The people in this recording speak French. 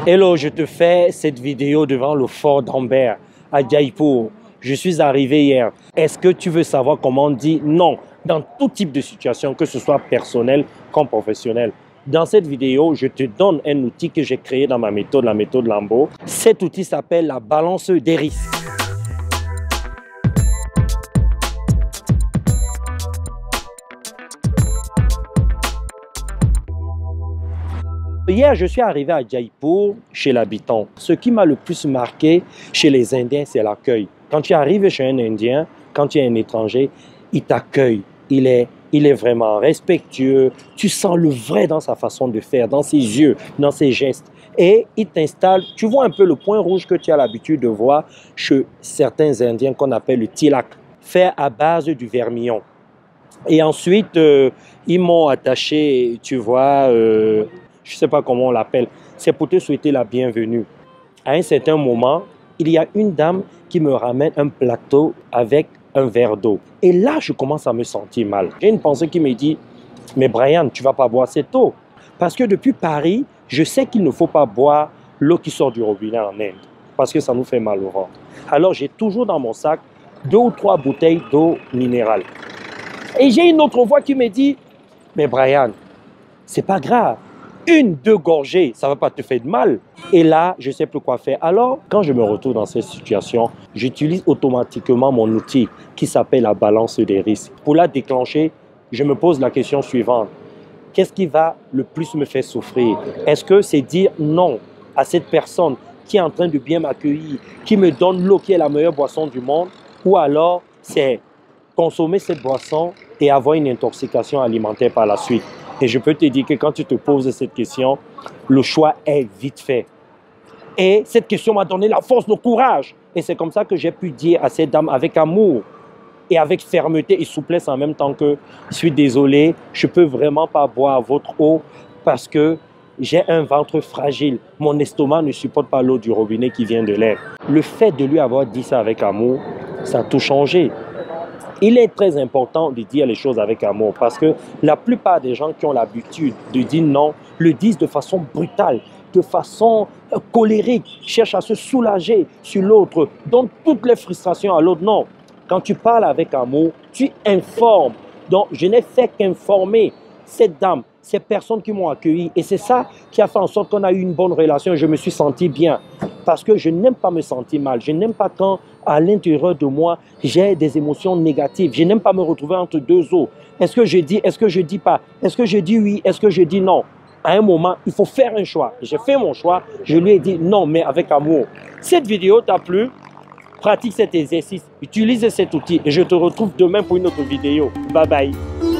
Hello, je te fais cette vidéo devant le fort d'Ambert à Jaipur. Je suis arrivé hier. Est-ce que tu veux savoir comment on dit non dans tout type de situation, que ce soit personnel comme professionnel? Dans cette vidéo, je te donne un outil que j'ai créé dans ma méthode, la méthode Lambo. Cet outil s'appelle la balance des risques. Hier, je suis arrivé à Jaipur chez l'habitant. Ce qui m'a le plus marqué chez les Indiens, c'est l'accueil. Quand tu arrives chez un Indien, quand tu es un étranger, il t'accueille. Il est vraiment respectueux. Tu sens le vrai dans sa façon de faire, dans ses yeux, dans ses gestes. Et il t'installe, tu vois un peu le point rouge que tu as l'habitude de voir chez certains Indiens qu'on appelle le tilak, fait à base du vermillon. Et ensuite, ils m'ont attaché, tu vois, je ne sais pas comment on l'appelle, c'est pour te souhaiter la bienvenue. À un certain moment, il y a une dame qui me ramène un plateau avec un verre d'eau. Et là, je commence à me sentir mal. J'ai une pensée qui me dit, mais Brian, tu ne vas pas boire cette eau. Parce que depuis Paris, je sais qu'il ne faut pas boire l'eau qui sort du robinet en Inde, parce que ça nous fait mal au ventre. Alors, j'ai toujours dans mon sac 2 ou 3 bouteilles d'eau minérale. Et j'ai une autre voix qui me dit, mais Brian, c'est pas grave. 1-2 gorgées, ça ne va pas te faire de mal. Et là, je ne sais plus quoi faire. Alors, quand je me retrouve dans cette situation, j'utilise automatiquement mon outil qui s'appelle la balance des risques. Pour la déclencher, je me pose la question suivante. Qu'est-ce qui va le plus me faire souffrir? Est-ce que c'est dire non à cette personne qui est en train de bien m'accueillir, qui me donne l'eau qui est la meilleure boisson du monde? Ou alors, c'est consommer cette boisson et avoir une intoxication alimentaire par la suite? Et je peux te dire que quand tu te poses cette question, le choix est vite fait. Et cette question m'a donné la force, le courage. Et c'est comme ça que j'ai pu dire à cette dame avec amour et avec fermeté et souplesse en même temps que je suis désolé, je ne peux vraiment pas boire votre eau parce que j'ai un ventre fragile. Mon estomac ne supporte pas l'eau du robinet qui vient de l'air. Le fait de lui avoir dit ça avec amour, ça a tout changé. Il est très important de dire les choses avec amour parce que la plupart des gens qui ont l'habitude de dire non le disent de façon brutale, de façon colérique, cherchent à se soulager sur l'autre, donnent toutes les frustrations à l'autre. Non, quand tu parles avec amour, tu informes. Donc, je n'ai fait qu'informer cette dame, ces personnes qui m'ont accueilli. Et c'est ça qui a fait en sorte qu'on a eu une bonne relation et je me suis senti bien. Parce que je n'aime pas me sentir mal. Je n'aime pas quand, à l'intérieur de moi, j'ai des émotions négatives. Je n'aime pas me retrouver entre deux eaux. Est-ce que je dis, est-ce que je dis pas? Est-ce que je dis oui? Est-ce que je dis non? À un moment, il faut faire un choix. J'ai fait mon choix. Je lui ai dit non, mais avec amour. Cette vidéo t'a plu? Pratique cet exercice. Utilise cet outil et je te retrouve demain pour une autre vidéo. Bye bye.